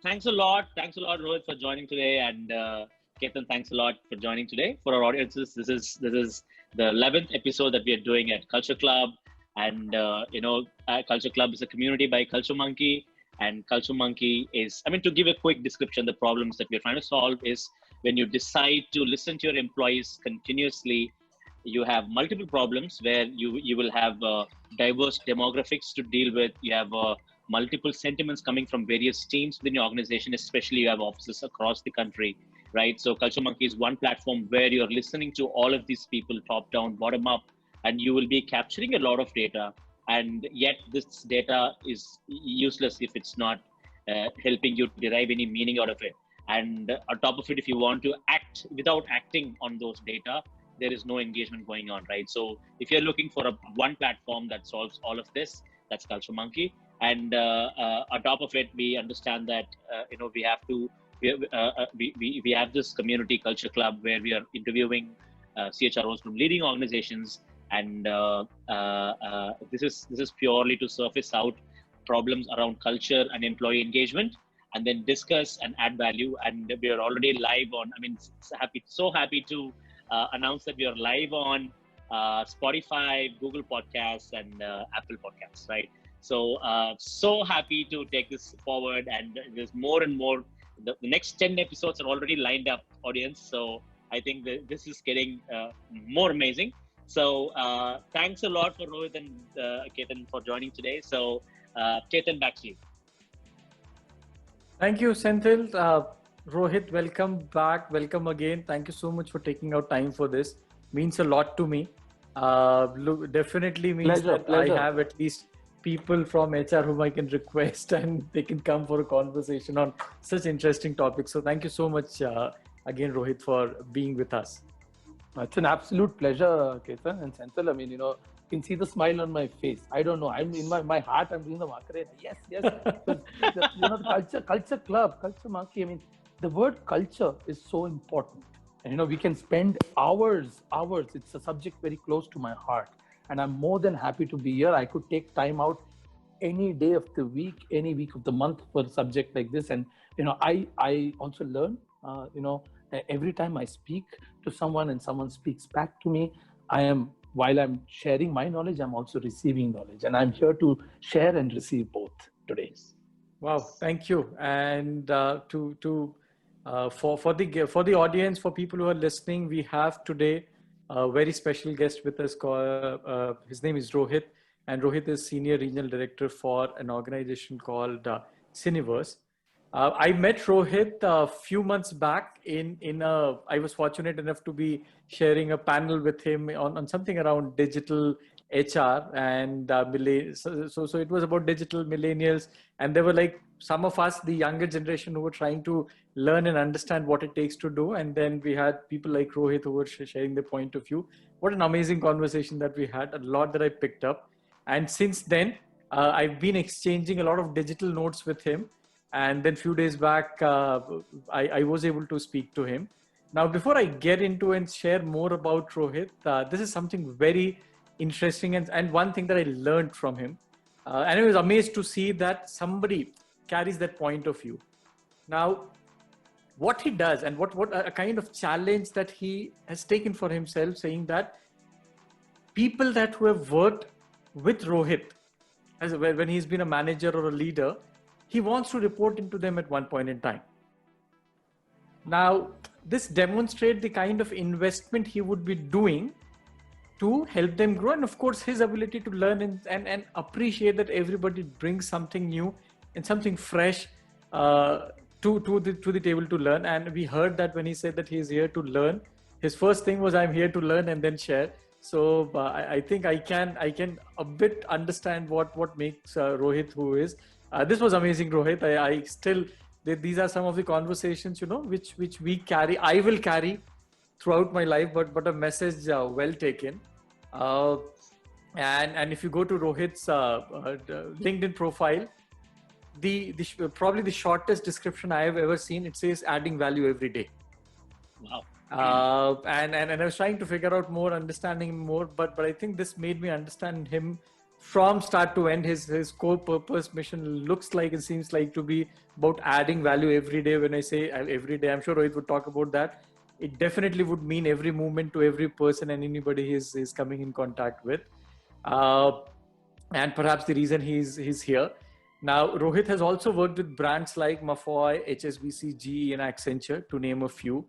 thanks a lot. Thanks a lot, Rohit, for joining today, and Ketan, thanks a lot for joining today. For our audiences, this is the 11th episode that we are doing at Culture Club, and Culture Club is a community by CultureMonkey, and CultureMonkey is, I mean, to give a quick description, the problems that we're trying to solve is when you decide to listen to your employees continuously, you have multiple problems where you will have diverse demographics to deal with. You have multiple sentiments coming from various teams within your organization, especially you have offices across the country, right? So CultureMonkey is one platform where you're listening to all of these people, top down, bottom up, and you will be capturing a lot of data. And yet this data is useless if it's not helping you derive any meaning out of it. And on top of it, if you want to act without acting on those data, there is no engagement going on, right? So if you're looking for one platform that solves all of this, that's CultureMonkey. And on top of it, we understand that we have this community Culture Club where we are interviewing CHROs from leading organizations, and this is purely to surface out problems around culture and employee engagement, and then discuss and add value. And we are already live on. I mean, so happy to announce that we are live on Spotify, Google Podcasts, and Apple Podcasts, right? So, so happy to take this forward, and there's more and more. The next 10 episodes are already lined up, audience. So I think this is getting more amazing. So thanks a lot for Rohit and Ketan for joining today. So Ketan, back to you. Thank you, Senthil. Rohit, welcome back. Welcome again. Thank you so much for taking out time for this. Means a lot to me. Definitely means pleasure. I have at least people from HR whom I can request and they can come for a conversation on such interesting topics. So thank you so much again, Rohit, for being with us. It's an absolute pleasure, Ketan and Senthil. I mean, you can see the smile on my face. I don't know. I'm in my heart. I'm doing the Macarena. Yes. The culture club, CultureMonkey. I mean, the word culture is so important, and we can spend hours. It's a subject very close to my heart. And I'm more than happy to be here. I could take time out any day of the week, any week of the month for a subject like this. And, I also learn, every time I speak to someone and someone speaks back to me, while I'm sharing my knowledge, I'm also receiving knowledge. And I'm here to share and receive both today. Wow, thank you. And for the audience, for people who are listening, we have today a very special guest with us. His name is Rohit, and Rohit is Senior Regional Director for an organization called Syniverse. I met Rohit a few months back I was fortunate enough to be sharing a panel with him on something around digital HR and so it was about digital millennials, and there were like some of us, the younger generation, who were trying to learn and understand what it takes to do. And then we had people like Rohit who were sharing their point of view. What an amazing conversation that we had, a lot that I picked up. And since then, I've been exchanging a lot of digital notes with him. And then a few days back, I was able to speak to him. Now, before I get into and share more about Rohit, this is something very interesting and one thing that I learned from him. And I was amazed to see that somebody carries that point of view. Now, what he does and what a kind of challenge that he has taken for himself, saying that people who have worked with Rohit, when he's been a manager or a leader, he wants to report into them at one point in time. Now, this demonstrates the kind of investment he would be doing to help them grow, and of course his ability to learn and appreciate that everybody brings something new and something fresh to the table to learn. And we heard that when he said that he's here to learn, his first thing was, I'm here to learn and then share. So I think I can a bit understand what makes Rohit who is. This was amazing, Rohit. I still, these are some of the conversations, which we carry. I will carry throughout my life, but a message well taken. And if you go to Rohit's LinkedIn profile, probably the shortest description I have ever seen, it says adding value every day. Wow. And I was trying to figure out more, understanding more, but I think this made me understand him from start to end, his core purpose, mission looks like and seems like to be about adding value every day. When I say every day, I'm sure Rohit would talk about that. It definitely would mean every movement to every person and anybody he's coming in contact with. And perhaps the reason he's here. Now, Rohit has also worked with brands like Ma Foi, HSBC, GE, and Accenture, to name a few.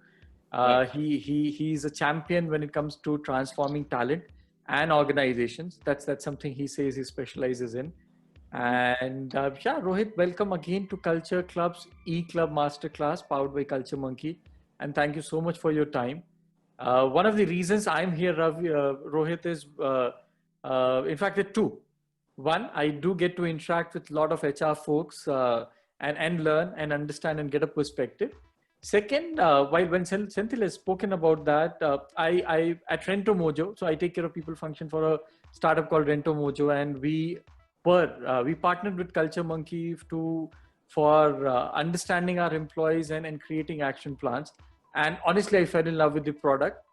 Right. He's a champion when it comes to transforming talent and organizations. That's something he says he specializes in. And yeah, Rohit, welcome again to Culture Club's E-Club Masterclass powered by CultureMonkey. And thank you so much for your time. One of the reasons I'm here, Rohit, is in fact, there are two. One, I do get to interact with a lot of HR folks and learn and understand and get a perspective. Second, when Senthil has spoken about that, I at Rentomojo, so I take care of people function for a startup called Rentomojo, and we partnered with CultureMonkey for understanding our employees and creating action plans. And honestly, I fell in love with the product,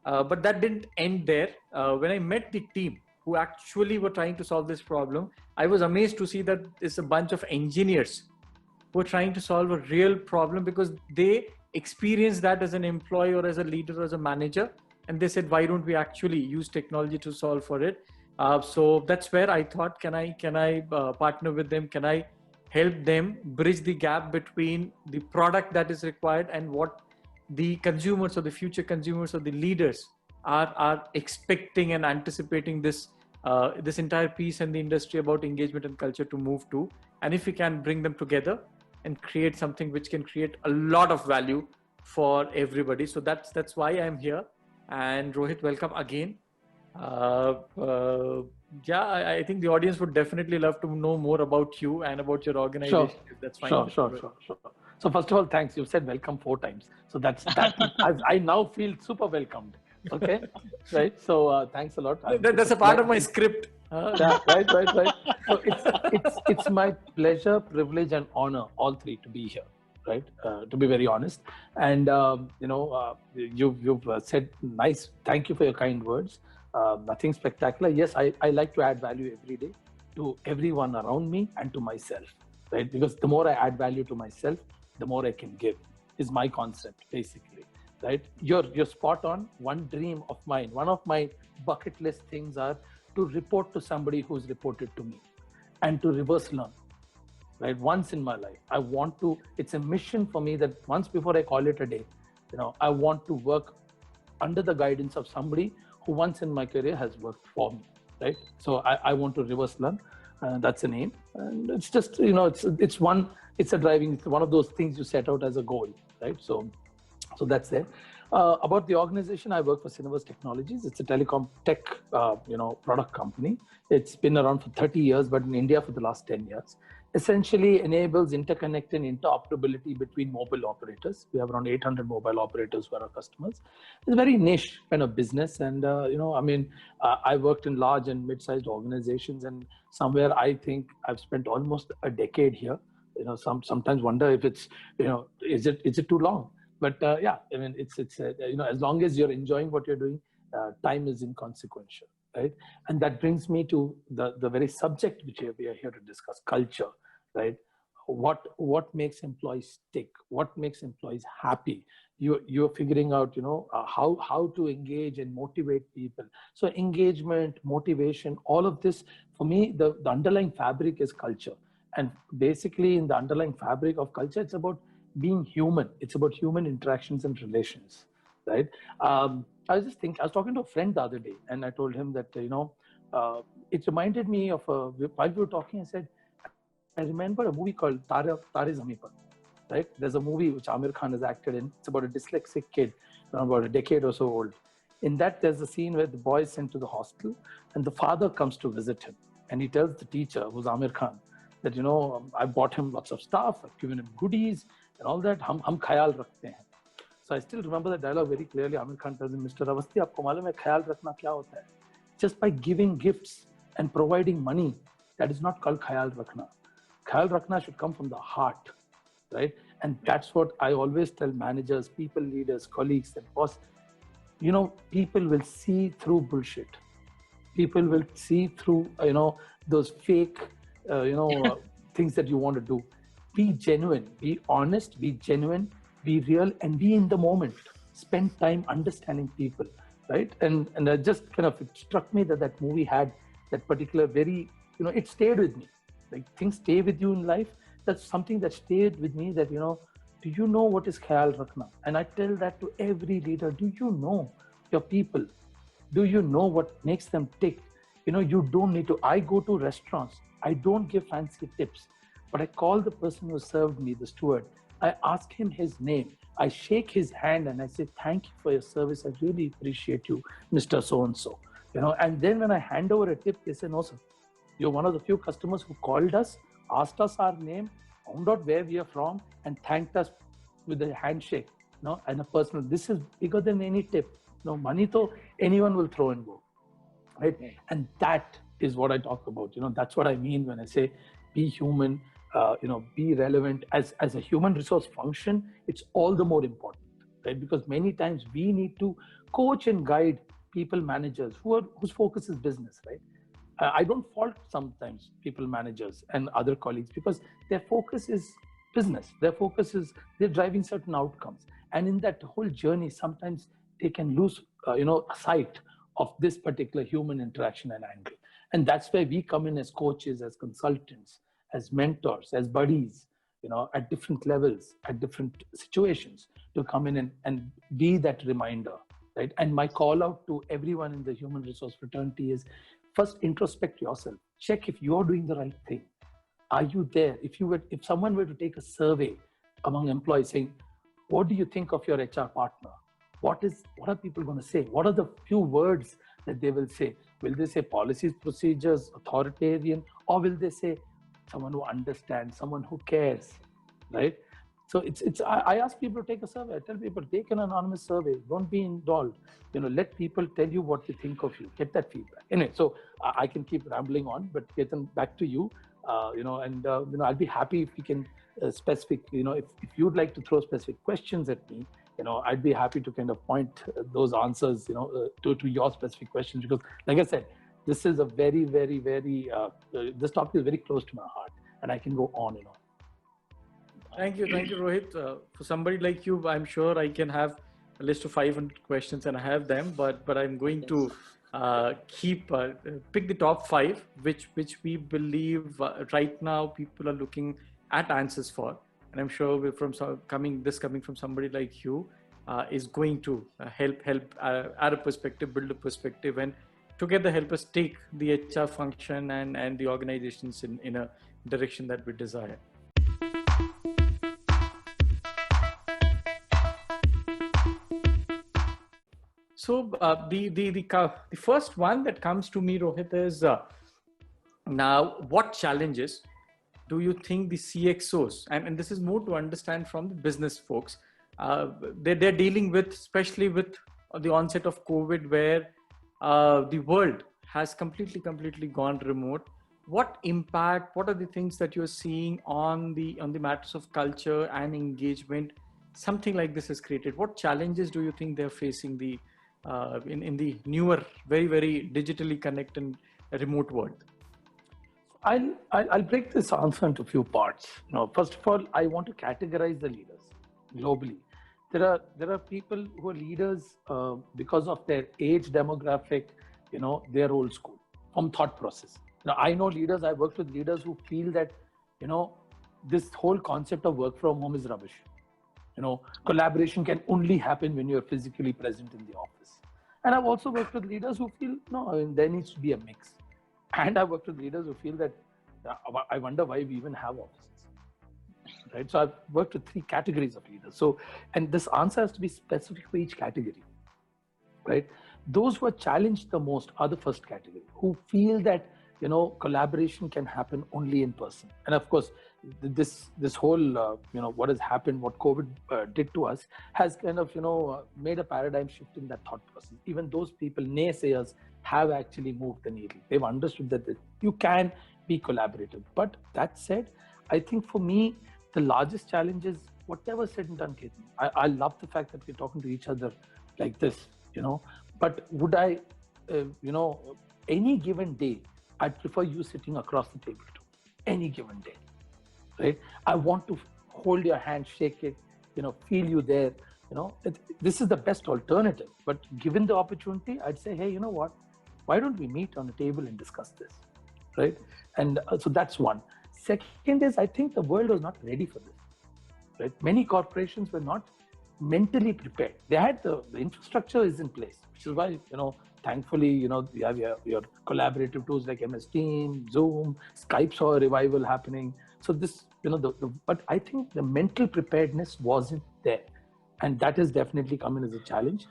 but that didn't end there. When I met the team who actually were trying to solve this problem, I was amazed to see that it's a bunch of engineers who are trying to solve a real problem because they experienced that as an employee or as a leader or as a manager. And they said, why don't we actually use technology to solve for it? So that's where I thought, can I partner with them? Can I help them bridge the gap between the product that is required and what the consumers or the future consumers or the leaders are expecting and anticipating this entire piece and the industry about engagement and culture to move to. And if we can bring them together and create something which can create a lot of value for everybody. So that's why I'm here. And Rohit, welcome again. Yeah, I think the audience would definitely love to know more about you and about your organization. Sure. If that's fine. Sure. So first of all, thanks. You've said welcome 4 times. So that I now feel super welcomed. Okay, right. So thanks a lot. That's a part of my script. Yeah, right. So it's my pleasure, privilege, and honor, all three, to be here. Right. To be very honest, and you've said nice. Thank you for your kind words. Nothing spectacular. Yes, I like to add value every day to everyone around me and to myself. Right, because the more I add value to myself, the more I can give. Is my concept basically. Right, you're spot on. One dream of mine, one of my bucket list things are to report to somebody who's reported to me, and to reverse learn. Right, once in my life, I want to. It's a mission for me that once before I call it a day, I want to work under the guidance of somebody who once in my career has worked for me. Right, so I want to reverse learn. That's an aim, and it's just it's one of those things you set out as a goal. Right, so that's there. About the organization, I work for Syniverse Technologies. It's a telecom tech, product company. It's been around for 30 years, but in India for the last 10 years. Essentially enables interconnect and interoperability between mobile operators. We have around 800 mobile operators who are our customers. It's a very niche kind of business. And, I worked in large and mid-sized organizations, and somewhere I think I've spent almost a decade here. Sometimes wonder if it's, is it too long? But yeah, I mean, it's as long as you're enjoying what you're doing, time is inconsequential, right? And that brings me to the very subject which we are here to discuss: culture, right? What makes employees tick? What makes employees happy? You're figuring out, how to engage and motivate people. So engagement, motivation, all of this, for me, the underlying fabric is culture. And basically, in the underlying fabric of culture, it's about being human. It's about human interactions and relations, right? I was talking to a friend the other day, and I told him that, it reminded me of, while we were talking, I said, I remember a movie called Tare Zameen Par, right? There's a movie which Amir Khan has acted in. It's about a dyslexic kid, about a decade or so old. In that, there's a scene where the boy is sent to the hostel, and the father comes to visit him. And he tells the teacher, who's Amir Khan, that, I bought him lots of stuff, I've given him goodies, and all that, hum khayal rakhte hain. So I still remember the dialogue very clearly. Amir Khan tells him, Mr. Awasthi, aapko malum hai khayal rakhna kya hota hai? Just by giving gifts and providing money, that is not called khayal rakhna. Khayal rakhna should come from the heart, right? And that's what I always tell managers, people leaders, colleagues, that boss, people will see through bullshit. People will see through, those fake, things that you want to do. Be genuine, be honest, be genuine, be real, and be in the moment. Spend time understanding people, right? And I just kind of, it struck me that that movie had that particular very, it stayed with me. Like, things stay with you in life. That's something that stayed with me, that, do you know what is Khayal Rakhna? And I tell that to every leader. Do you know your people? Do you know what makes them tick? You don't need to. I go to restaurants. I don't give fancy tips, but I call the person who served me, the steward. I ask him his name. I shake his hand and I say, thank you for your service. I really appreciate you, Mr. So-and-so. And then when I hand over a tip, they say, no, sir. You're one of the few customers who called us, asked us our name, found out where we are from, and thanked us with a handshake, and a personal. This is bigger than any tip. Money to anyone will throw and go, right? And that is what I talk about. That's what I mean when I say be human, be relevant. As a human resource function, it's all the more important, right? Because many times we need to coach and guide people managers whose focus is business, right? I don't fault sometimes people managers and other colleagues, because their focus is business. Their focus is they're driving certain outcomes. And in that whole journey, sometimes they can lose, sight of this particular human interaction and angle. And that's where we come in as coaches, as consultants, as mentors, as buddies, at different levels, at different situations, to come in and be that reminder, right? And my call out to everyone in the human resource fraternity is, first introspect yourself. Check if you're doing the right thing. Are you there? If someone were to take a survey among employees saying, what do you think of your HR partner? What are people going to say? What are the few words that they will say? Will they say policies, procedures, authoritarian, or will they say someone who understands, someone who cares, right? So I ask people to take a survey. I tell people, take an anonymous survey. Don't be involved. Let people tell you what they think of you. Get that feedback. Anyway, so I can keep rambling on, but Ketan, back to you. I'll be happy if we can specific. If you'd like to throw specific questions at me, I'd be happy to kind of point those answers, to your specific questions, because, like I said, this is a very, very, very. This topic is very close to my heart, and I can go on and on. Thank you, Rohit. For somebody like you, I'm sure I can have a list of 500 questions, and I have them. But I'm going to pick the top 5, which we believe right now people are looking at answers for, and I'm sure coming from somebody like you is going to help add a perspective, build a perspective, and together help us take the HR function and the organizations in a direction that we desire. So the first one that comes to me, Rohit, is now, what challenges do you think the CXOs, and this is more to understand from the business folks, they're dealing with, especially with the onset of COVID, where the world has completely gone remote. What impact, what are the things that you're seeing on the matters of culture and engagement something like this has created? What challenges do you think they're facing in the newer, very, very digitally connected remote world? I'll break this answer into a few parts. First of all, I want to categorize the leaders globally. There are people who are leaders because of their age demographic. They're old school from thought process. I know leaders. I worked with leaders who feel that this whole concept of work from home is rubbish. Collaboration can only happen when you're physically present in the office. And I've also worked with leaders who feel, no, there needs to be a mix. And I've worked with leaders who feel that, I wonder why we even have offices, right? So I've worked with 3 categories of leaders. So, and this answer has to be specific for each category, right? Those who are challenged the most are the first category, who feel that, collaboration can happen only in person. And of course, this whole, what has happened, what COVID did to us has kind of, made a paradigm shift in that thought process. Even those people, naysayers, have actually moved the needle. They've understood that you can be collaborative. But that said, I think for me, the largest challenge is whatever said and done, Ketan. I love the fact that we're talking to each other like this, but would I, any given day, I'd prefer you sitting across the table too. Any given day, right? I want to hold your hand, shake it, feel you there. This is the best alternative. But given the opportunity, I'd say, hey, you know what? Why don't we meet on a table and discuss this, right? And so that's one. Second is, I think the world was not ready for this, right? Many corporations were not mentally prepared. They had the infrastructure is in place, which is why, thankfully, we have your collaborative tools like MS Teams, Zoom, Skype saw a revival happening. So this, but I think the mental preparedness wasn't there. And that has definitely come in as a challenge.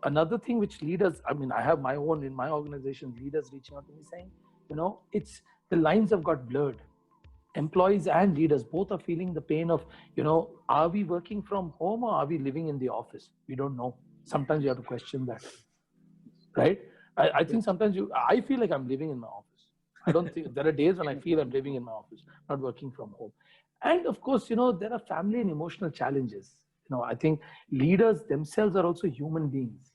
Another thing which leaders, I have my own, in my organization, leaders reaching out to me saying, it's the lines have got blurred. Employees and leaders both are feeling the pain of, are we working from home or are we living in the office? We don't know. Sometimes you have to question that, right? I think sometimes I feel like I'm living in my office. I don't think, there are days when I feel I'm living in my office, not working from home. And of course, there are family and emotional challenges. I think leaders themselves are also human beings.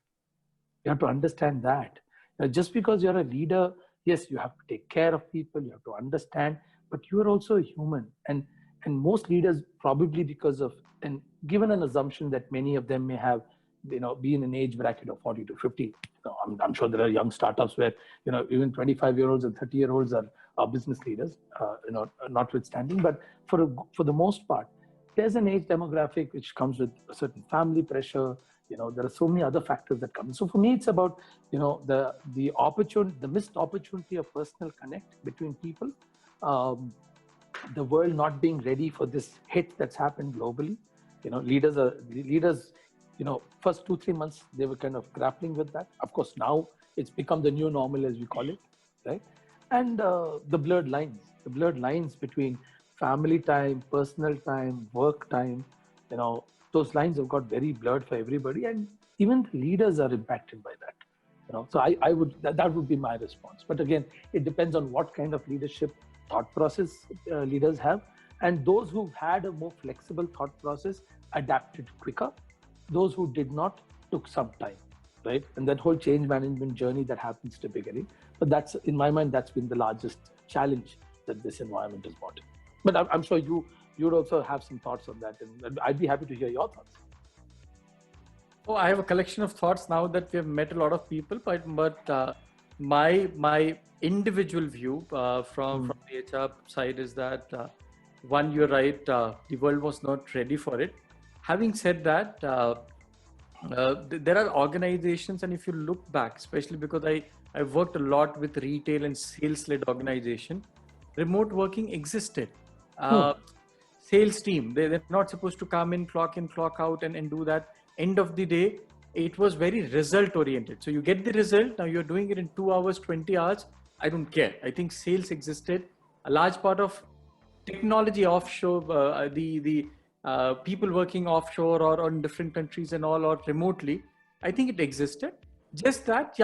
You have to understand that. Just because you're a leader, yes, you have to take care of people, you have to understand, but you are also a human. And most leaders, probably because of, and given an assumption that many of them may have, be in an age bracket of 40 to 50. I'm sure there are young startups where, even 25-year-olds and 30-year-olds are business leaders, notwithstanding. But for the most part, there's an age demographic which comes with a certain family pressure. There are so many other factors that come in. So for me, it's about, the opportunity, the missed opportunity of personal connect between people, the world not being ready for this hit that's happened globally. Leaders, first 2-3 months, they were kind of grappling with that. Of course, now it's become the new normal, as we call it, right? And the blurred lines between family time, personal time, work time, those lines have got very blurred for everybody, and even the leaders are impacted by that. So I would, that would be my response. But again, it depends on what kind of leadership thought process leaders have, and those who've had a more flexible thought process adapted quicker. Those who did not took some time, right? And that whole change management journey that happens to beginning. But that's, in my mind, that's been the largest challenge that this environment has brought. But I'm sure you'd also have some thoughts on that, and I'd be happy to hear your thoughts. Oh, I have a collection of thoughts now that we have met a lot of people, but my individual view from the HR side is that one, you're right, the world was not ready for it. Having said that, there are organizations, and if you look back, especially because I've worked a lot with retail and sales-led organization, remote working existed. Sales team, they're not supposed to come in, clock out and do that. End of the day, it was very result oriented. So you get the result, now you're doing it in 2 hours, 20 hours. I don't care. I think sales existed. A large part of technology offshore, the people working offshore or in different countries and all, or remotely, I think it existed. Just that,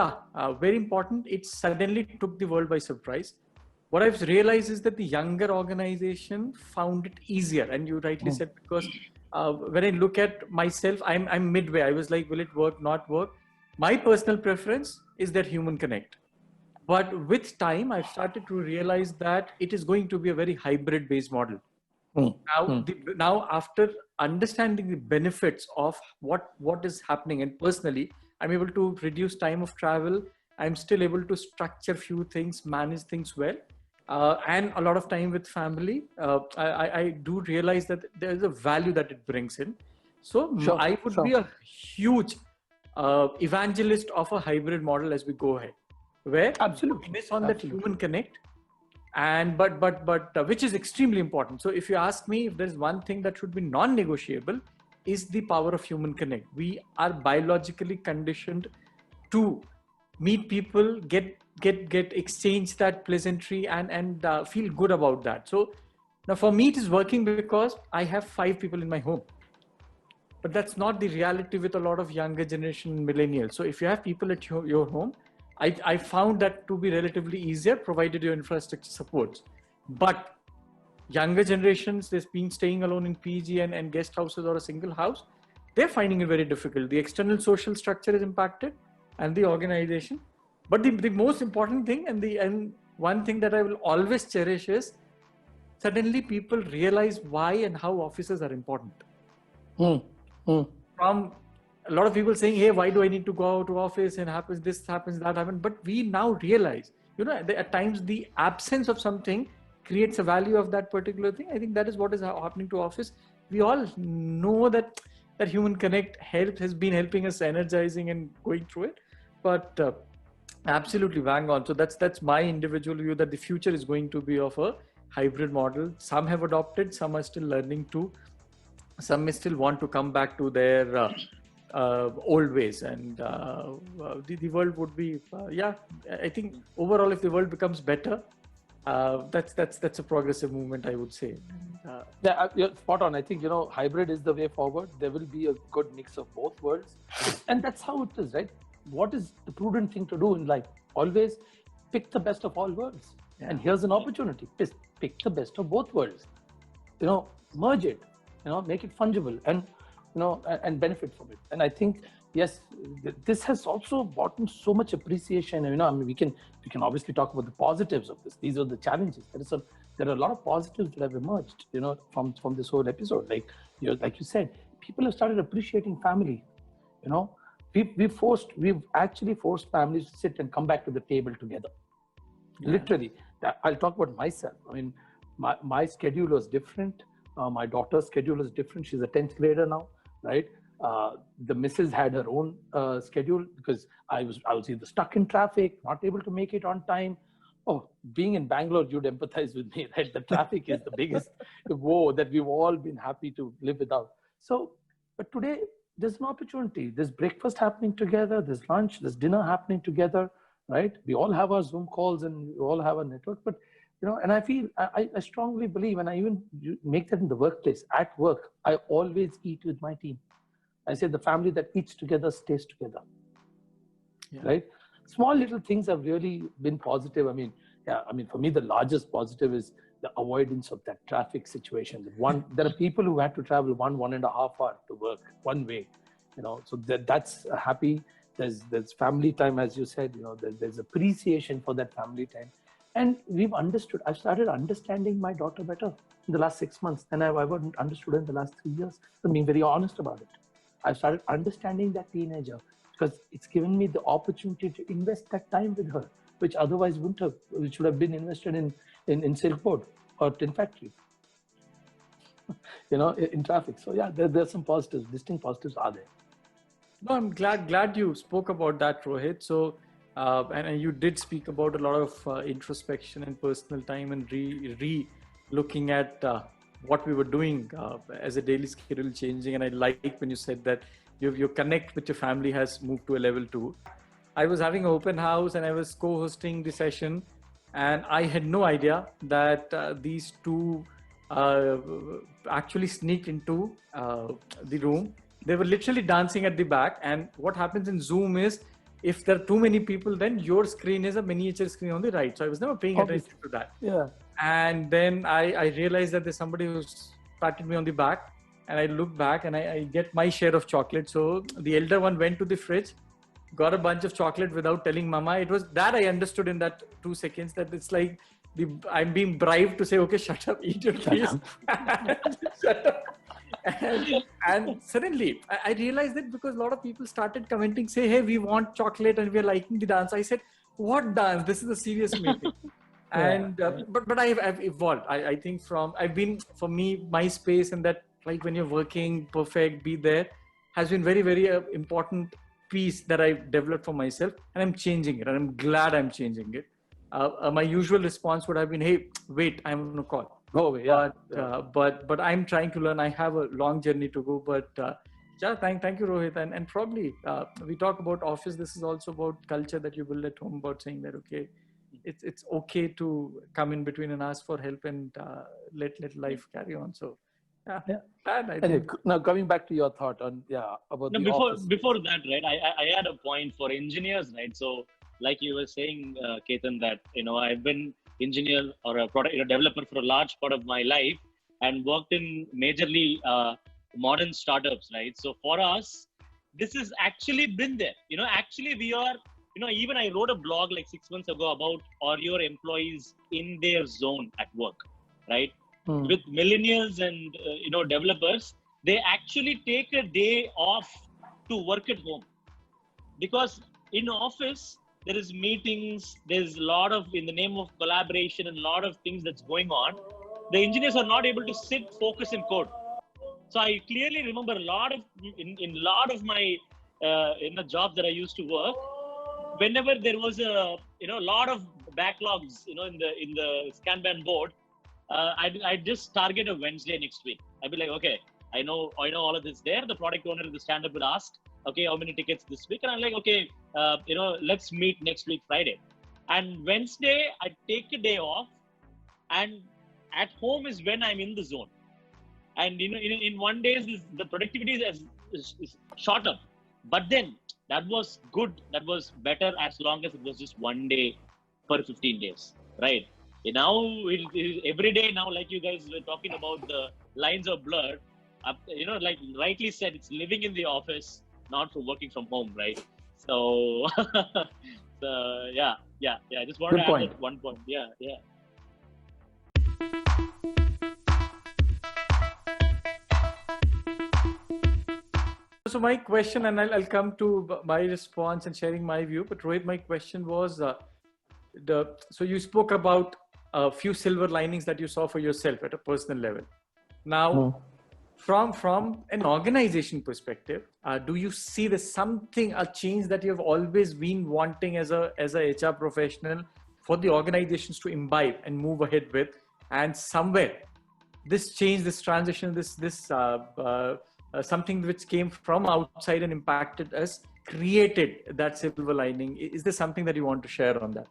very important. It suddenly took the world by surprise. What I've realized is that the younger organization found it easier. And you rightly said, because when I look at myself, I'm midway. I was like, will it work, not work? My personal preference is that human connect. But with time, I've started to realize that it is going to be a very hybrid based model. Now, after understanding the benefits of what is happening, and personally, I'm able to reduce time of travel. I'm still able to structure few things, manage things well, and a lot of time with family. I do realize that there is a value that it brings in. So I would be a huge evangelist of a hybrid model as we go ahead, where absolutely miss on that human connect. And but which is extremely important. So if you ask me, if there's one thing that should be non-negotiable, is the power of human connect. We are biologically conditioned to meet people, get exchange that pleasantry and feel good about that. So now for me it is working because I have 5 people in my home, but that's not the reality with a lot of younger generation millennials. So if you have people at your home, I found that to be relatively easier, provided your infrastructure supports. But younger generations, they've been staying alone in PG and guest houses or a single house, they're finding it very difficult. The external social structure is impacted and the organization. But the most important thing and one thing that I will always cherish is suddenly people realize why and how offices are important. From a lot of people saying, hey, why do I need to go out to office and happens this, happens that, happens. But we now realize, at times the absence of something creates a value of that particular thing. I think that is what is happening to office. We all know that human connect has been helping us, energizing and going through it. But absolutely bang on. So that's my individual view, that the future is going to be of a hybrid model. Some have adopted, some are still learning to. Some may still want to come back to their old ways, and the world would be I think overall, if the world becomes better, that's a progressive movement, I would say. You're spot on. I think hybrid is the way forward. There will be a good mix of both worlds, and that's how it is, right? What is the prudent thing to do in life? Always pick the best of all worlds. And here's an opportunity: pick the best of both worlds. Merge it. Make it fungible, and and benefit from it. And I think, yes, this has also brought in so much appreciation. We can obviously talk about the positives of this. These are the challenges. There are a lot of positives that have emerged, from this whole episode. Like you said, people have started appreciating family. We've actually forced families to sit and come back to the table together. Literally. I'll talk about myself. I mean, my schedule was different. My daughter's schedule is different. She's a 10th grader now, right? The missus had her own schedule because I was either stuck in traffic, not able to make it on time. Oh, being in Bangalore, you'd empathize with me, right? The traffic is the biggest woe that we've all been happy to live without. So, but today there's an opportunity. There's breakfast happening together. There's lunch. There's dinner happening together, right? We all have our Zoom calls and we all have a network, but and I feel, I strongly believe, and I even make that in the workplace, at work, I always eat with my team. I say the family that eats together stays together, right? Small little things have really been positive. I mean, for me, the largest positive is the avoidance of that traffic situation. There are people who had to travel 1.5 hours to work one way, so that's happy. There's family time, as you said, there's appreciation for that family time. And I've started understanding my daughter better in the last 6 months than I've ever understood in the last 3 years. I'm being very honest about it. I've started understanding that teenager because it's given me the opportunity to invest that time with her, which otherwise which would have been invested in Silk Board or Tin Factory, in traffic. So there's some positives, distinct positives are there. No, I'm glad you spoke about that, Rohit. So, and you did speak about a lot of introspection and personal time and looking at what we were doing as a daily schedule changing. And I like when you said that your connect with your family has moved to a level 2. I was having an open house and I was co-hosting the session, and I had no idea that these two actually sneaked into the room. They were literally dancing at the back. And what happens in Zoom is, if there are too many people, then your screen is a miniature screen on the right. So I was never paying attention to that. Yeah. And then I realized that there's somebody who's patted me on the back, and I look back and I get my share of chocolate. So the elder one went to the fridge, got a bunch of chocolate without telling mama. It was that I understood in that 2 seconds that it's like I'm being bribed to say, okay, shut up, eat your piece. Shut up. And suddenly I realized that because a lot of people started commenting, say, hey, we want chocolate and we're liking the dance. I said, what dance? This is a serious meeting. And but I've evolved. I think I've been, for me, my space, and that, like, when you're working perfect, be there, has been very, very important piece that I've developed for myself, and I'm changing it, and I'm glad I'm changing it. My usual response would have been, hey, wait, I'm on a call. Oh, yeah. But I'm trying to learn. I have a long journey to go. But thank you, Rohit. And probably we talk about office. This is also about culture that you build at home, about saying that, okay, it's okay to come in between and ask for help and let life carry on. So now coming back to your thought on about before that, right? I had a point for engineers, right? So like you were saying, Ketan, that I've been engineer or a product developer for a large part of my life and worked in majorly modern startups, right? So for us, this has actually been there. Actually, we are even I wrote a blog like 6 months ago about are your employees in their zone at work, right? With millennials and developers, they actually take a day off to work at home, because in office there is meetings, there's a lot of, in the name of collaboration, and a lot of things that's going on. The engineers are not able to sit, focus, and code. So I clearly remember a lot of in lot of my in the jobs that I used to work, whenever there was a lot of backlogs in the Kanban board, I'd just target a Wednesday next week. I'd be like, okay, I know all of this there. The product owner in the stand-up will ask, okay, how many tickets this week? And I'm like, okay, let's meet next week Friday. And Wednesday I take a day off, and at home is when I'm in the zone. And in one day the productivity is shot up. But then that was good. That was better as long as it was just one day per 15 days, right? Now every day now, like you guys were talking about, the lines are blurred. Like rightly said, it's living in the office, not for working from home, right? So, so yeah. I just wanted to add that one point. Yeah. So my question, and I'll come to my response and sharing my view. But Rohit, my question was, so you spoke about a few silver linings that you saw for yourself at a personal level. Now, from an organization perspective, do you see there's a change that you've always been wanting as a HR professional for the organizations to imbibe and move ahead with, and somewhere this change, this transition, this something which came from outside and impacted us, created that silver lining? Is there something that you want to share on that?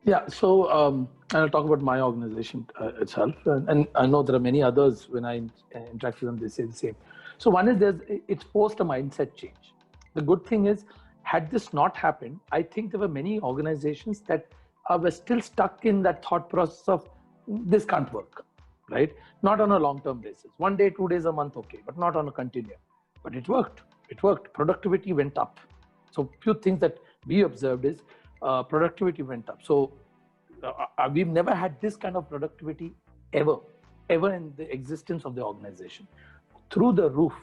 Yeah, so I'll talk about my organization itself, and I know there are many others. When I interact with them, they say the same. So one is it's forced a mindset change. The good thing is, had this not happened, I think there were many organizations that were still stuck in that thought process of this can't work, right? Not on a long-term basis. 1 day, 2 days a month, okay, but not on a continuum. But it worked. It worked. Productivity went up. So few things that we observed is productivity went up. So we've never had this kind of productivity ever in the existence of the organization. Through the roof,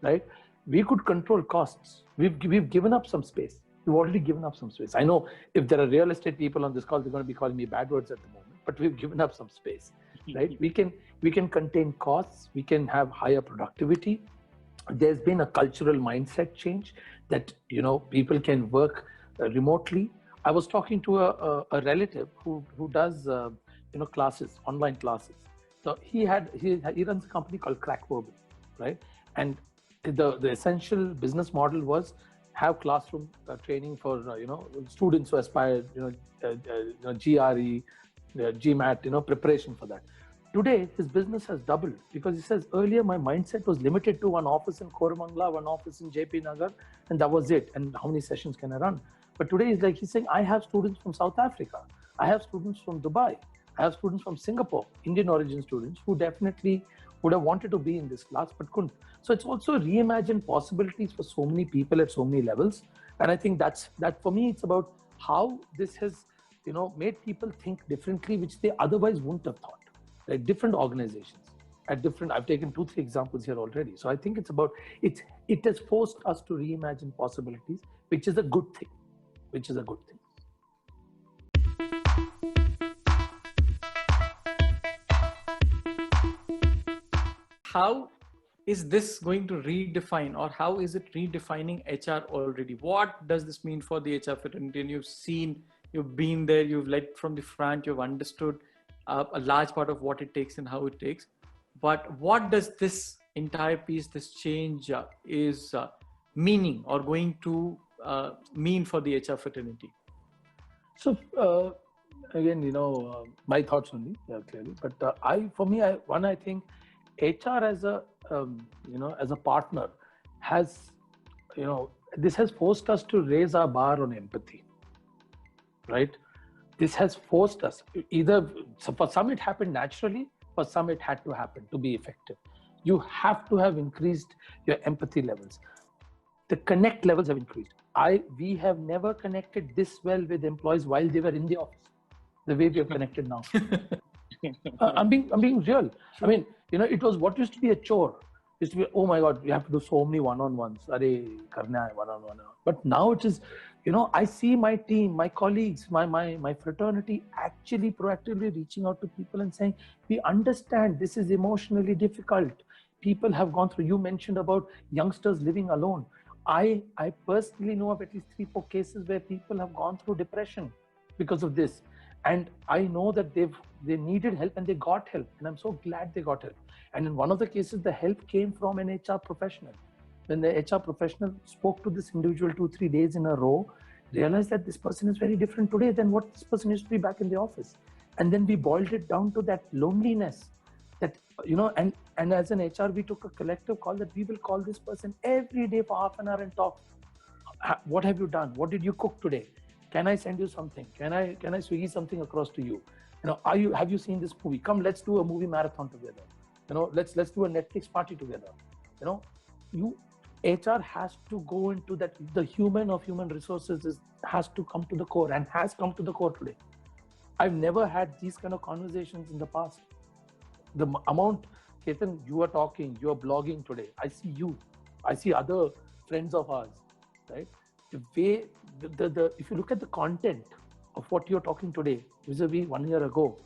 right? We could control costs. We've given up some space. We've already given up some space. I know if there are real estate people on this call, they're going to be calling me bad words at the moment, but we've given up some space, right? We can contain costs. We can have higher productivity. There's been a cultural mindset change that, people can work remotely. I was talking to a relative who does, classes, online classes. So he runs a company called Crack Verbal, right? And the essential business model was have classroom training for students who aspire, GRE, GMAT, preparation for that. Today, his business has doubled because he says earlier my mindset was limited to one office in Koramangala, one office in JP Nagar, and that was it. And how many sessions can I run? But today he's saying, I have students from South Africa. I have students from Dubai. I have students from Singapore, Indian origin students who definitely would have wanted to be in this class, but couldn't. So it's also reimagined possibilities for so many people at so many levels. And I think that for me, it's about how this has, made people think differently, which they otherwise wouldn't have thought. Like different organizations I've taken 2-3 examples here already. So I think it's about, it has forced us to reimagine possibilities, which is a good thing. How is this going to redefine, or how is it redefining HR already? What does this mean for the HR fraternity? And you've been there, you've led from the front, you've understood a large part of what it takes and how it takes. But what does this entire piece, this change is meaning or going to mean for the HR fraternity? So again, my thoughts only, clearly. But I think HR as a partner has, this has forced us to raise our bar on empathy, right? This has forced us so for some it happened naturally, for some it had to happen to be effective. You have to have increased your empathy levels. The connect levels have increased. we have never connected this well with employees while they were in the office, the way we have connected now. I'm being real. I mean, it was what used to be a chore. It used to be, oh my God, we have to do so many one-on-ones. Arey, karna hai one-on-one. But now it is, I see my team, my colleagues, my fraternity actually proactively reaching out to people and saying, we understand this is emotionally difficult. People have gone through, you mentioned about youngsters living alone. I personally know of at least 3-4 cases where people have gone through depression because of this. And I know that they needed help and they got help. And I'm so glad they got help. And in one of the cases, the help came from an HR professional. When the HR professional spoke to this individual 2-3 days in a row, realized that this person is very different today than what this person used to be back in the office. And then we boiled it down to that loneliness. That, and as an HR, we took a collective call that we will call this person every day for half an hour and talk. What have you done? What did you cook today? Can I send you something? Can I swiggy something across to you? Have you seen this movie? Come, let's do a movie marathon together. Let's do a Netflix party together. HR has to go into that. The human of human resources has to come to the core and has come to the core today. I've never had these kind of conversations in the past. The amount, Ketan, you are talking, you are blogging today. I see you. I see other friends of ours, right? The way, if you look at the content of what you're talking today, vis-a-vis 1 year ago,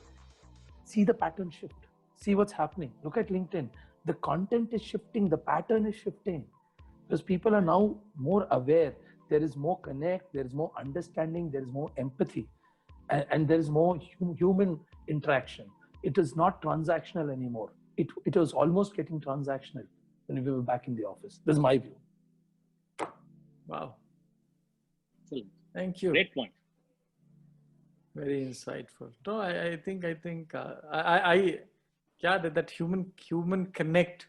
see the pattern shift. See what's happening. Look at LinkedIn. The content is shifting. The pattern is shifting. Because people are now more aware. There is more connect. There is more understanding. There is more empathy. And there is more human interaction. It is not transactional anymore. It was almost getting transactional when we were back in the office. This is my view. Wow. Thank you. Great point. Very insightful. No, I think that human connect,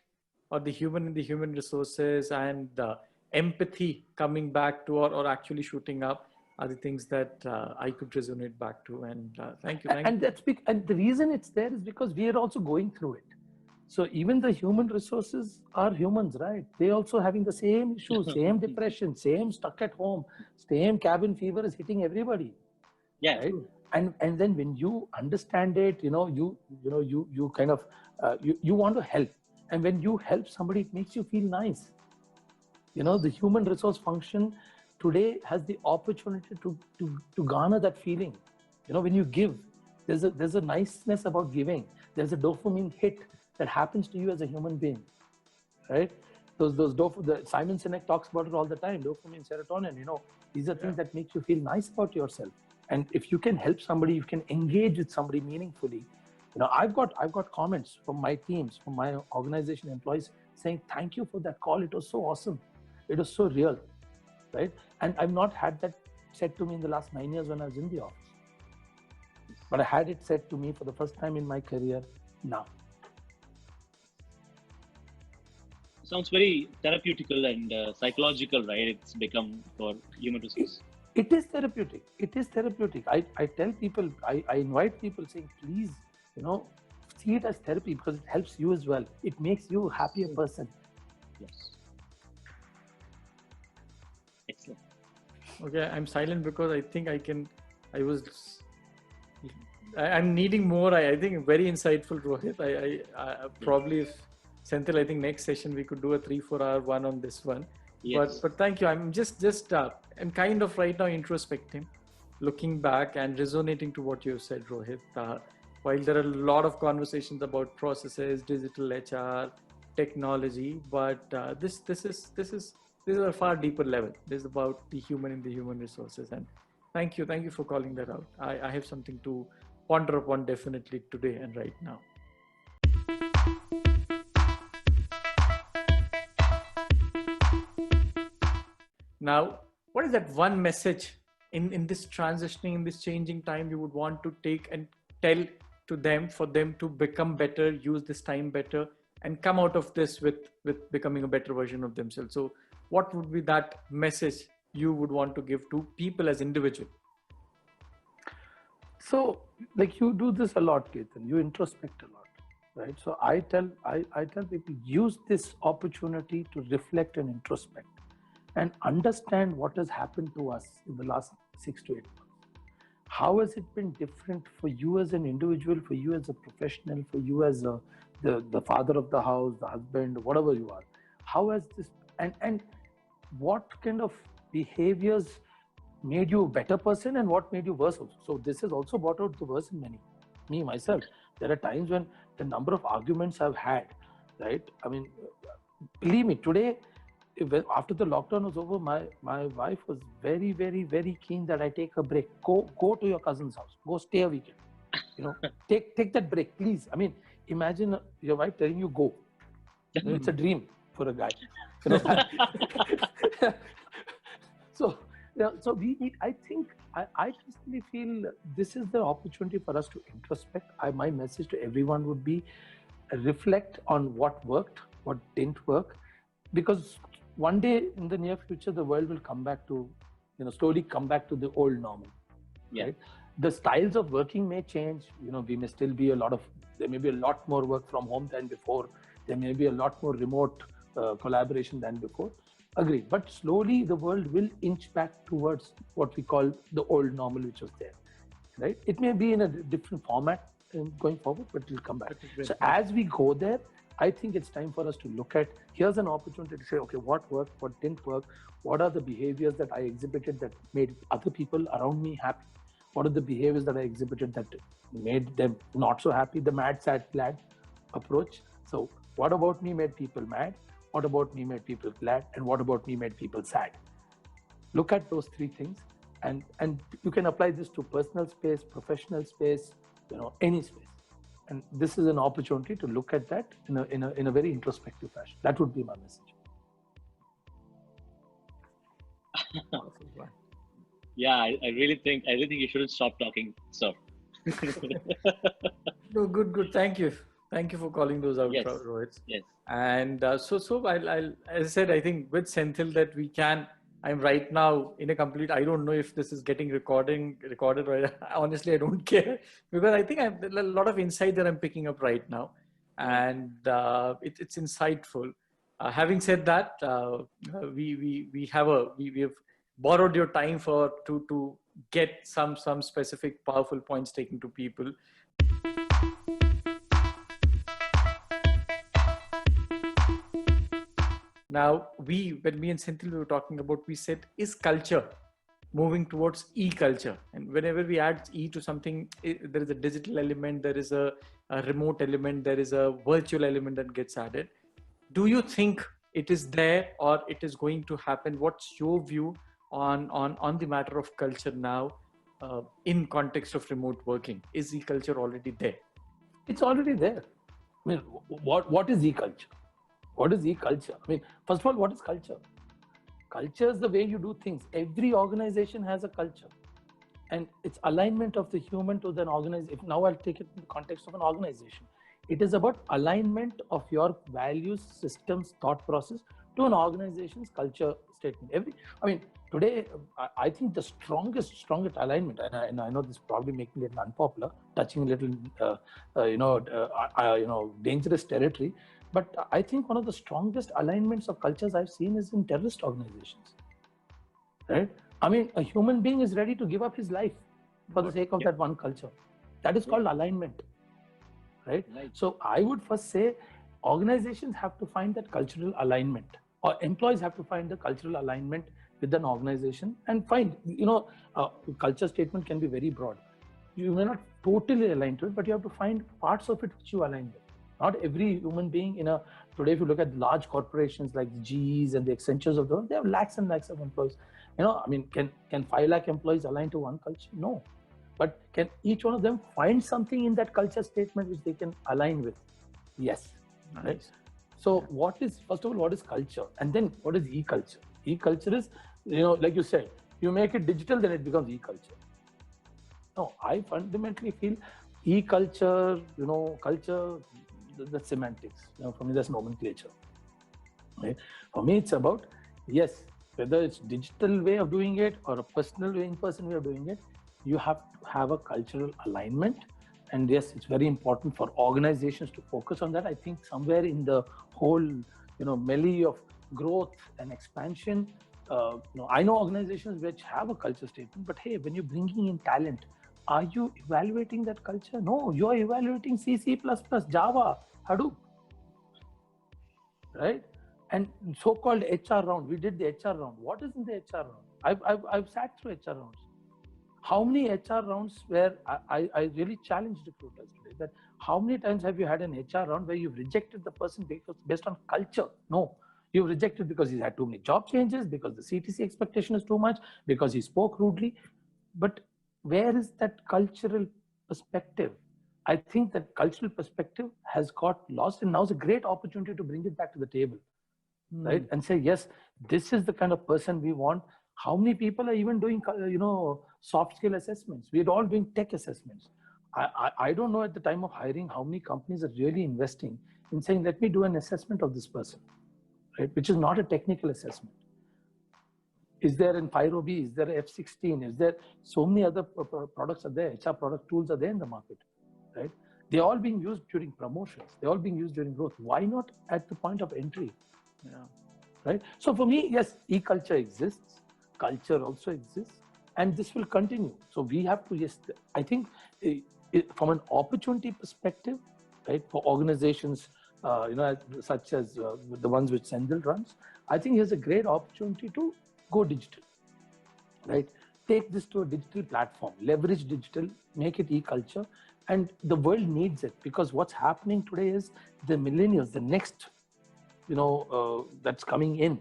or the human in the human resources, and empathy coming back to, or actually shooting up, are the things that I could resonate back to. And thank you. And that's big. And the reason it's there is because we are also going through it. So even the human resources are humans, right? They also having the same issues, same depression, same stuck at home, same cabin fever is hitting everybody. Yeah. Right? And then when you understand it, you kind of you want to help, and when you help somebody, it makes you feel nice. The human resource function today has the opportunity to garner that feeling. When you give, there's a niceness about giving. There's a dopamine hit that happens to you as a human being, right? Simon Sinek talks about it all the time. Dopamine, serotonin. These are things that make you feel nice about yourself. And if you can help somebody, you can engage with somebody meaningfully. I've got comments from my teams, from my organization employees saying, thank you for that call. It was so awesome. It was so real, right? And I've not had that said to me in the last 9 years when I was in the office. But I had it said to me for the first time in my career now. Sounds very therapeutical and psychological, right? It's become for human resources. It is therapeutic. It is therapeutic. I tell people, I invite people saying, please, see it as therapy because it helps you as well. It makes you a happier person. Yes. Excellent. Okay, I'm silent because I think I'm needing more. I think very insightful, Rohit. I probably, if Senthil, I think next session we could do a 3-4 hour one on this one. Yes. But thank you. I'm just I'm kind of right now introspecting, looking back and resonating to what you said, Rohit. While there are a lot of conversations about processes, digital HR, technology, but this is a far deeper level. This is about the human in the human resources. And thank you for calling that out. I have something to ponder upon definitely today and right now. Now, what is that one message in this transitioning, in this changing time you would want to take and tell to them for them to become better, use this time better, and come out of this with becoming a better version of themselves? So what would be that message you would want to give to people as individuals? So, like you do this a lot, Ketan, you introspect a lot, right? So I tell people, use this opportunity to reflect and introspect. and understand what has happened to us in the last 6 to 8 months. How has it been different for you as an individual, for you as a professional, for you as the father of the house, the husband, whatever you are? How has this, and what kind of behaviors made you a better person and what made you worse also? So this has also brought out the worst in many. Me, myself, there are times when the number of arguments I've had, right? I mean, believe me, today, after the lockdown was over, my wife was very, very, very keen that I take a break. Go to your cousin's house. Go stay a weekend. Take that break, please. I mean, imagine your wife telling you go. It's a dream for a guy. So we need, I think, I personally feel this is the opportunity for us to introspect. My message to everyone would be reflect on what worked, what didn't work, because one day in the near future, the world will come back to, slowly come back to the old normal. Yeah. Right? The styles of working may change. We may still be there may be a lot more work from home than before. There may be a lot more remote collaboration than before. Agreed. But slowly the world will inch back towards what we call the old normal, which was there. Right? It may be in a different format going forward, but it will come back. So as we go there, I think it's time for us to look at, here's an opportunity to say, okay, what worked, what didn't work? What are the behaviors that I exhibited that made other people around me happy? What are the behaviors that I exhibited that made them not so happy? The mad, sad, glad approach. So what about me made people mad? What about me made people glad? And what about me made people sad? Look at those three things. And you can apply this to personal space, professional space, any space. And this is an opportunity to look at that in a very introspective fashion. That would be my message. Yeah, I really think you shouldn't stop talking, sir. No, good. Thank you for calling those out, Yes. Rohit. Yes. And so I'll, as I said, I think with Senthil that we can. I'm right now in a complete, I don't know if this is getting recorded or honestly, I don't care, because I think I have a lot of insight that I'm picking up right now, and it's insightful. Having said that, we have borrowed your time to get some specific powerful points taken to people. Now, when me and Senthil were talking about, we said, is culture moving towards e-culture? And whenever we add e to something, there is a digital element, there is a remote element, there is a virtual element that gets added. Do you think it is there or it is going to happen? What's your view on the matter of culture now in context of remote working? Is e-culture already there? It's already there. I mean, what is e-culture? What is e-culture? I mean, first of all, what is culture? Culture is the way you do things. Every organization has a culture. And it's alignment of the human to the organization. Now I'll take it in the context of an organization. It is about alignment of your values, systems, thought process to an organization's culture statement. Today, I think the strongest alignment, and I know this probably makes me a little unpopular, touching a little, dangerous territory. But I think one of the strongest alignments of cultures I've seen is in terrorist organizations, right? I mean, a human being is ready to give up his life for the sake of that one culture. That is called alignment, right? So I would first say organizations have to find that cultural alignment, or employees have to find the cultural alignment with an organization and find, culture statement can be very broad. You may not totally align to it, but you have to find parts of it which you align with. Not every human being today, if you look at large corporations like the GEs and the Accentures of the world, they have lakhs and lakhs of employees. Can 5 lakh employees align to one culture? No. But can each one of them find something in that culture statement which they can align with? Yes. Nice. Right? So first of all, what is culture? And then what is e-culture? E-culture is, like you said, you make it digital, then it becomes e-culture. No, I fundamentally feel e-culture, culture, the semantics. For me, that's nomenclature. Right? For me, it's about, yes, whether it's digital way of doing it or a personal way, in-person way of doing it, you have to have a cultural alignment. And yes, it's very important for organizations to focus on that. I think somewhere in the whole, melee of growth and expansion, I know organizations which have a culture statement, but hey, when you're bringing in talent, are you evaluating that culture? No, you're evaluating C, C++, Java, Hadoop, right? And so-called HR round, we did the HR round. What is in the HR round? I've sat through HR rounds. How many HR rounds where I really challenged recruiters today that how many times have you had an HR round where you've rejected the person based on culture? No, you've rejected because he's had too many job changes, because the CTC expectation is too much, because he spoke rudely. But where is that cultural perspective? I think that cultural perspective has got lost, and now is a great opportunity to bring it back to the table, right? And say, yes, this is the kind of person we want. How many people are even doing, soft skill assessments? We're all doing tech assessments. I don't know at the time of hiring how many companies are really investing in saying, let me do an assessment of this person, right? Which is not a technical assessment. Is there an FIRO-B? Is there F16? Is there so many other products are there? HR product tools are there in the market, right? They're all being used during promotions. They're all being used during growth. Why not at the point of entry? Yeah. Right. So for me, yes, e-culture exists. Culture also exists, and this will continue. So we have to, yes, I think from an opportunity perspective, right, for organizations, such as the ones which Senthil runs, I think here's a great opportunity to go digital, right? Take this to a digital platform, leverage digital, make it e-culture, and the world needs it, because what's happening today is the millennials, the next, that's coming in.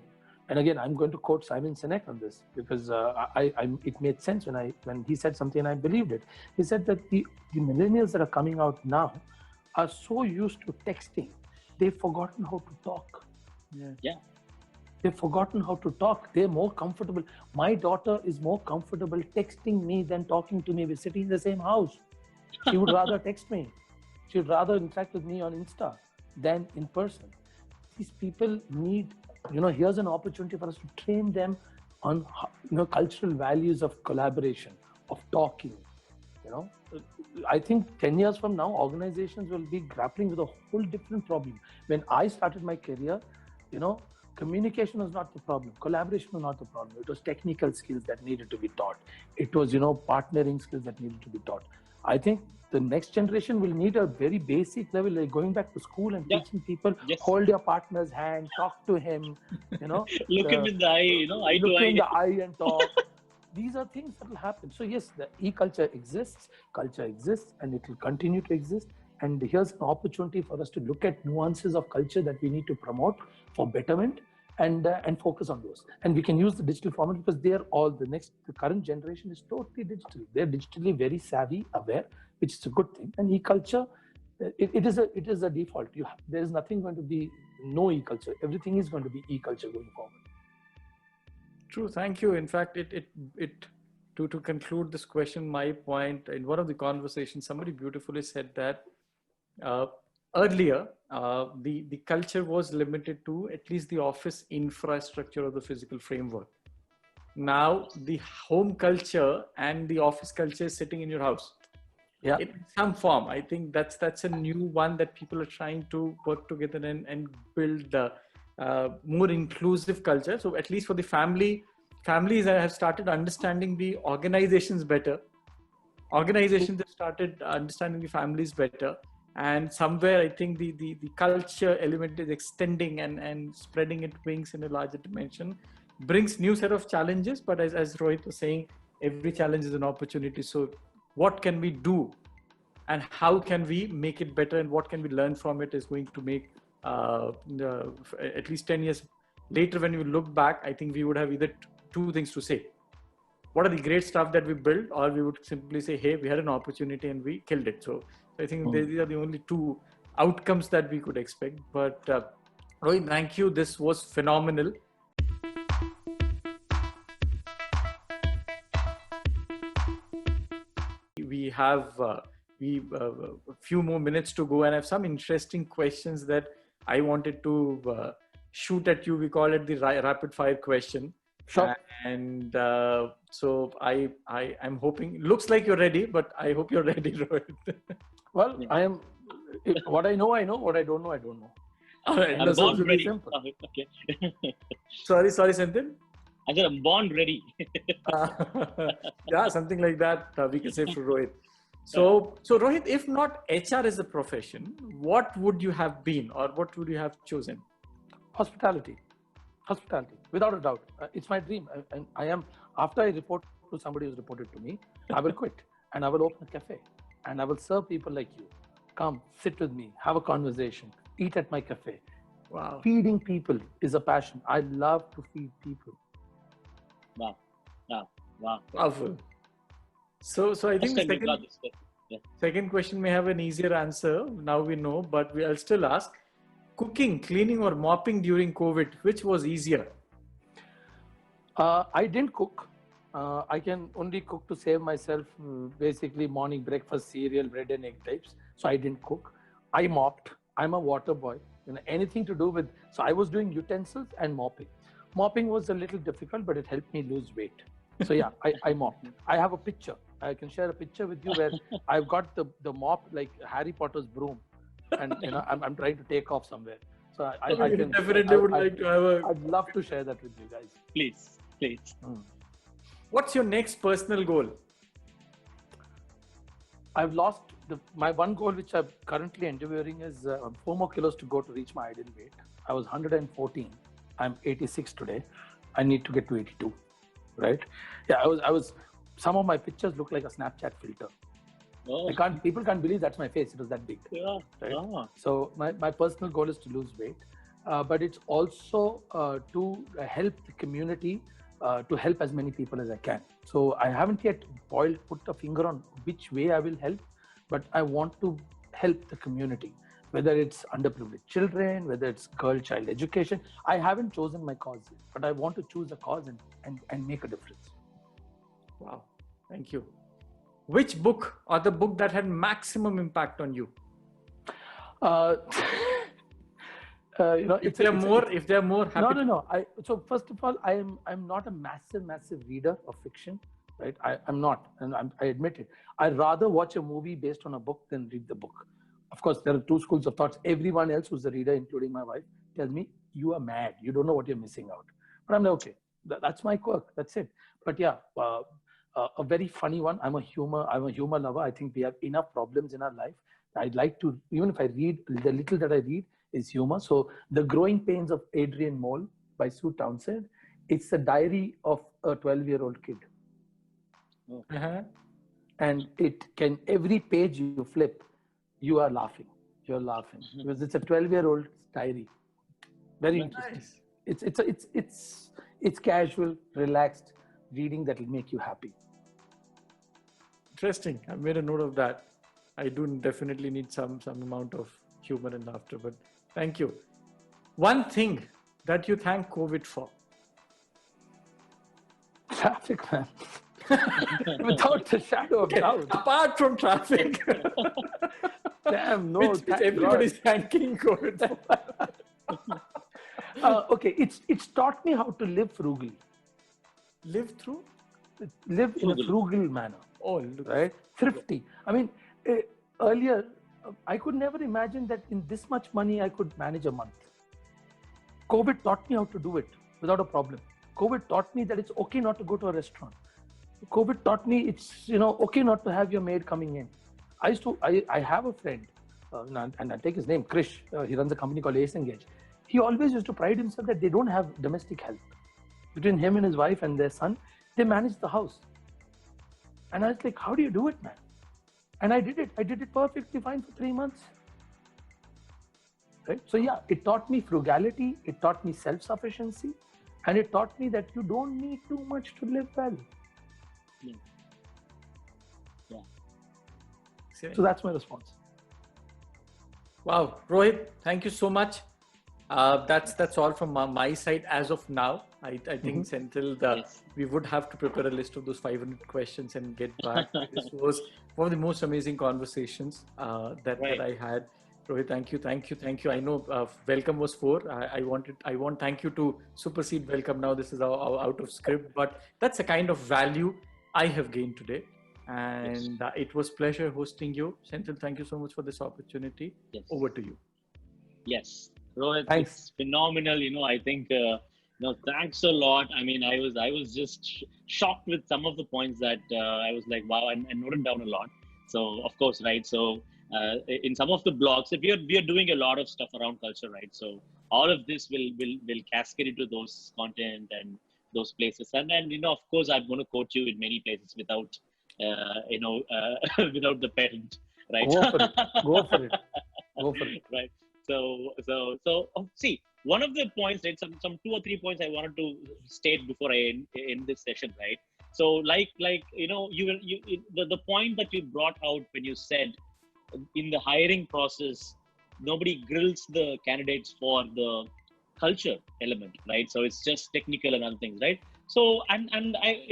And again, I'm going to quote Simon Sinek on this, because it made sense when he said something and I believed it. He said that the millennials that are coming out now are so used to texting, they've forgotten how to talk. Yeah. They've forgotten how to talk. They're more comfortable. My daughter is more comfortable texting me than talking to me. We're sitting in the same house. She would rather text me. She would rather interact with me on Insta than in person. These people need, here's an opportunity for us to train them on, cultural values of collaboration, of talking. I think 10 years from now, organizations will be grappling with a whole different problem. When I started my career, communication was not the problem. Collaboration was not the problem. It was technical skills that needed to be taught. It was, partnering skills that needed to be taught. I think the next generation will need a very basic level, like going back to school and teaching people, hold your partner's hand, talk to him, look him in the eye, eye to eye. Look in the eye and talk. These are things that will happen. So yes, the e-culture exists, culture exists, and it will continue to exist. And here's an opportunity for us to look at nuances of culture that we need to promote for betterment, and focus on those. And we can use the digital format, because they are all the current generation is totally digital. They're digitally very savvy, aware, which is a good thing. And e-culture, it is a default. There is nothing going to be no e-culture. Everything is going to be e-culture going forward. True. Thank you. In fact, to conclude this question, my point in one of the conversations, somebody beautifully said that earlier, the culture was limited to at least the office infrastructure or the physical framework. Now, the home culture and the office culture is sitting in your house. Yeah. In some form. I think that's a new one that people are trying to work together and build more inclusive culture. So at least for the families have started understanding the organizations better. Organizations have started understanding the families better. And somewhere I think the culture element is extending and spreading its wings in a larger dimension, brings new set of challenges. But as Rohit was saying, every challenge is an opportunity. So what can we do and how can we make it better, and what can we learn from it is going to make at least 10 years later, when we look back, I think we would have either two things to say. What are the great stuff that we built, or we would simply say, hey, we had an opportunity and we killed it. So I think these are the only two outcomes that we could expect. But Rohit, thank you. This was phenomenal. We have a few more minutes to go, and I have some interesting questions that I wanted to shoot at you. We call it the rapid fire question. Sure. And so I'm hoping, looks like you're ready, but I hope you're ready, Rohit. Well, I am. What I know. What I don't know, I don't know. All right. I'm ready. Okay. Sorry, Senthil. I said I'm born ready. Yeah, something like that we can say for Rohit. So Rohit, if not HR as a profession, what would you have been, or what would you have chosen? Hospitality, without a doubt. It's my dream. And I am, after I report to somebody who's reported to me, I will quit and I will open a cafe and I will serve people like you. Come, sit with me, have a conversation, eat at my cafe. Wow. Feeding people is a passion. I love to feed people. Wow. Powerful. So I think the second question may have an easier answer. Now we know, but I'll still ask. Cooking, cleaning, or mopping during COVID, which was easier? I didn't cook. I can only cook to save myself basically morning breakfast, cereal, bread and egg types. So I didn't cook. I mopped. I'm a water boy. Anything to do with, so I was doing utensils and mopping. Mopping was a little difficult, but it helped me lose weight. So yeah, I mopped. I have a picture. I can share a picture with you where I've got the mop like Harry Potter's broom, and I'm trying to take off somewhere. So I can definitely would like to have a. I'd love to share that with you guys. Please. What's your next personal goal? I've lost my one goal, which I'm currently endeavoring, is 4 more kilos to go to reach my ideal weight. I was 114. I'm 86 today. I need to get to 82. Right? Yeah, I was. Some of my pictures look like a Snapchat filter. Oh. People can't believe that's my face. It was that big. Yeah. Right? Oh. So my personal goal is to lose weight, but it's also to help the community, to help as many people as I can. So I haven't yet put a finger on which way I will help, but I want to help the community, whether it's underprivileged children, whether it's girl-child education. I haven't chosen my cause yet, but I want to choose a cause and make a difference. Wow, thank you. Which book or the book that had maximum impact on you? If they're more happy. No. So first of all, I'm not a massive reader of fiction, right? I'm not, and I admit it. I'd rather watch a movie based on a book than read the book. Of course, there are two schools of thoughts. Everyone else who's a reader, including my wife, tells me you are mad. You don't know what you're missing out. But I'm like, okay, that's my quirk. That's it. But yeah, a very funny one. I'm a humor lover. I think we have enough problems in our life. I'd like to, even if I read, the little that I read is humor. So The Growing Pains of Adrian Mole by Sue Townsend. It's a diary of a 12-year-old kid. Uh-huh. And every page you flip, you are laughing. You're laughing because it's a 12-year-old diary. Very interesting. Nice. It's casual, relaxed reading that will make you happy. Interesting. I made a note of that. I do definitely need some amount of humor and laughter, but thank you. One thing that you thank COVID for? Traffic, man. Without a shadow of doubt. Apart from traffic. Damn, no. Which everybody's thanking COVID for. Okay, it's taught me how to live frugally. Live in a frugal manner. Oh, right? Thrifty. I mean, earlier, I could never imagine that in this much money, I could manage a month. COVID taught me how to do it without a problem. COVID taught me that it's okay not to go to a restaurant. COVID taught me it's okay not to have your maid coming in. I have a friend, and I take his name, Krish. He runs a company called Ace Engage. He always used to pride himself that they don't have domestic help. Between him and his wife and their son, they manage the house. And I was like, how do you do it, man? And I did it. I did it perfectly fine for 3 months. Right? So yeah, it taught me frugality. It taught me self-sufficiency. And it taught me that you don't need too much to live well. Yeah. So that's my response. Wow. Rohit, thank you so much. That's all from my side as of now. I think Senthil, we would have to prepare a list of those 500 questions and get back. This was one of the most amazing conversations that I had. Rohit, thank you. I know welcome was 4. I want thank you to supersede welcome now. This is out of script, but that's the kind of value I have gained today. And it was pleasure hosting you. Senthil, thank you so much for this opportunity. Yes. Over to you. Yes. Rohit, thanks. it's phenomenal. I think No, thanks a lot. I mean, I was just shocked with some of the points that I was like, wow, and noted down a lot. So of course, right. So in some of the blogs, if we are doing a lot of stuff around culture, right? So all of this will cascade into those content and those places. And of course, I'm going to quote you in many places without without the parent, right? Go for it. Go for it. Go for it. Right. So see, one of the points, right? Some two or three points I wanted to state before I end this session, right? So like the point that you brought out when you said in the hiring process, nobody grills the candidates for the culture element, right? So it's just technical and other things, right? So and I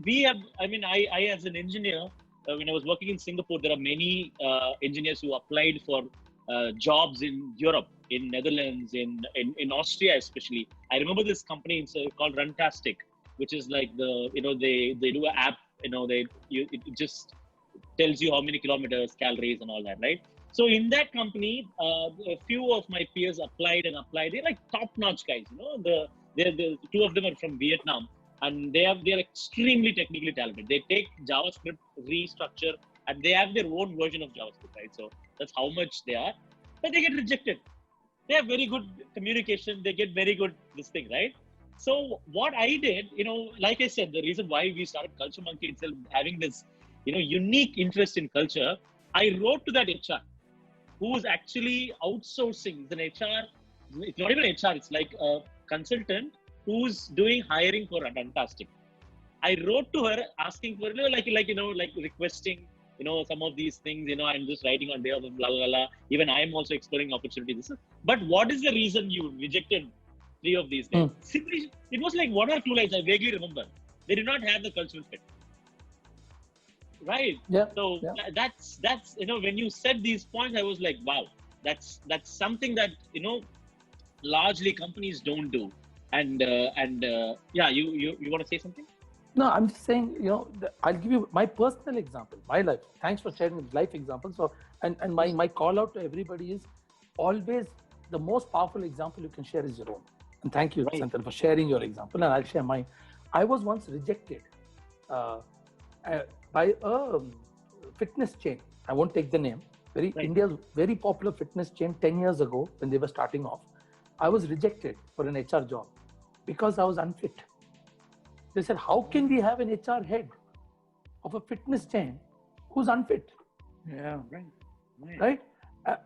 we have, I as an engineer, when I was working in Singapore, there are many engineers who applied for jobs in Europe, in Netherlands, in Austria especially. I remember this company, it's called Runtastic, which is like they do an app, it just tells you how many kilometers, calories, and all that, right? So in that company, a few of my peers applied and applied. They're like top-notch guys, the two of them are from Vietnam, and they're extremely technically talented. They take JavaScript, restructure, and they have their own version of JavaScript, right? So that's how much they are, but they get rejected. They have very good communication. They get very good this thing, right? So what I did, like I said, the reason why we started CultureMonkey itself, having this, unique interest in culture, I wrote to that HR who was actually outsourcing. It's an HR. It's not even HR. It's like a consultant who's doing hiring for Fantastic. I wrote to her asking for like requesting some of these things. I'm just writing on behalf of blah blah blah. Even I am also exploring opportunities. But what is the reason you rejected three of these guys? Simply, it was like one or two lines. I vaguely remember. They did not have the cultural fit. Right. Yeah. So yeah. that's when you said these points, I was like, wow, that's something that largely companies don't do. And yeah, you want to say something? No, I'm just saying, I'll give you my personal example, my life. Thanks for sharing life examples. So, and my call out to everybody is always the most powerful example you can share is your own. And thank you, Senthil, for sharing your example. And I'll share mine. I was once rejected by a fitness chain. I won't take the name. India's very popular fitness chain 10 years ago when they were starting off. I was rejected for an HR job because I was unfit. They said, how can we have an HR head of a fitness chain who's unfit? Yeah, right.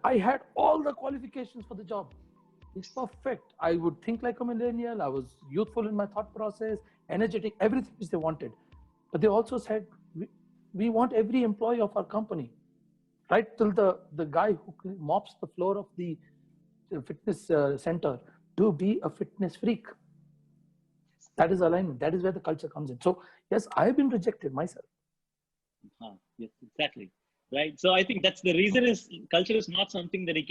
I had all the qualifications for the job. It's perfect. I would think like a millennial. I was youthful in my thought process, energetic, everything which they wanted. But they also said, we want every employee of our company, right till the guy who mops the floor of the fitness center, to be a fitness freak. That is alignment. That is where the culture comes in. So yes, I have been rejected myself. Yes, exactly. Right. So I think that's the reason is culture is not something that you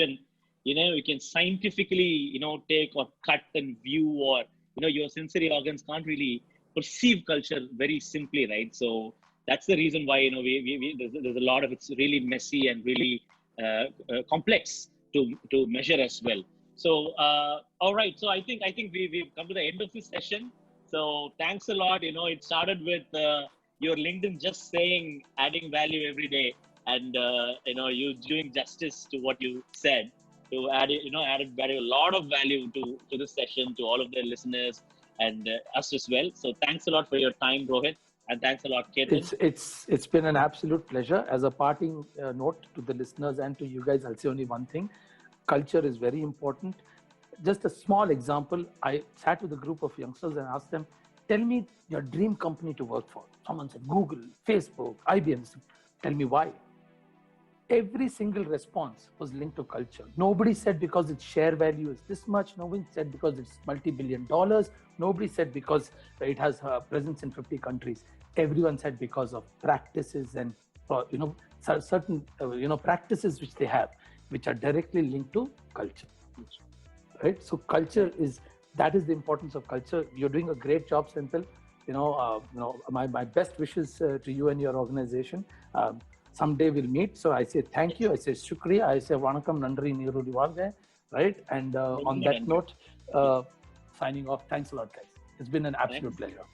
can scientifically, take or cut and view, or, your sensory organs can't really perceive culture very simply. Right. So that's the reason why, there's a lot of, it's really messy and really complex to measure as well. So, all right. So I think we've come to the end of this session. So thanks a lot. It started with your LinkedIn just saying adding value every day, and you doing justice to what you said, to added value, a lot of value to this session, to all of the listeners and us as well. So thanks a lot for your time, Rohit, and thanks a lot, Ketan. It's been an absolute pleasure. As a parting note to the listeners and to you guys, I'll say only one thing: culture is very important. Just a small example, I sat with a group of youngsters and asked them, tell me your dream company to work for. Someone said Google, Facebook, IBM. Tell me why. Every single response was linked to culture. Nobody said because its share value is this much. Nobody said because it's multi-billion dollars. Nobody said because it has a presence in 50 countries. Everyone said because of practices and certain practices which they have, which are directly linked to culture. Right. So culture that is the importance of culture. You're doing a great job, Senthil. My best wishes to you and your organization. Someday we'll meet. So I say thank you. I say shukriya. I say vanakkam nandri nirudi vaanga. Right. And on that note, signing off. Thanks a lot, guys. It's been an absolute pleasure.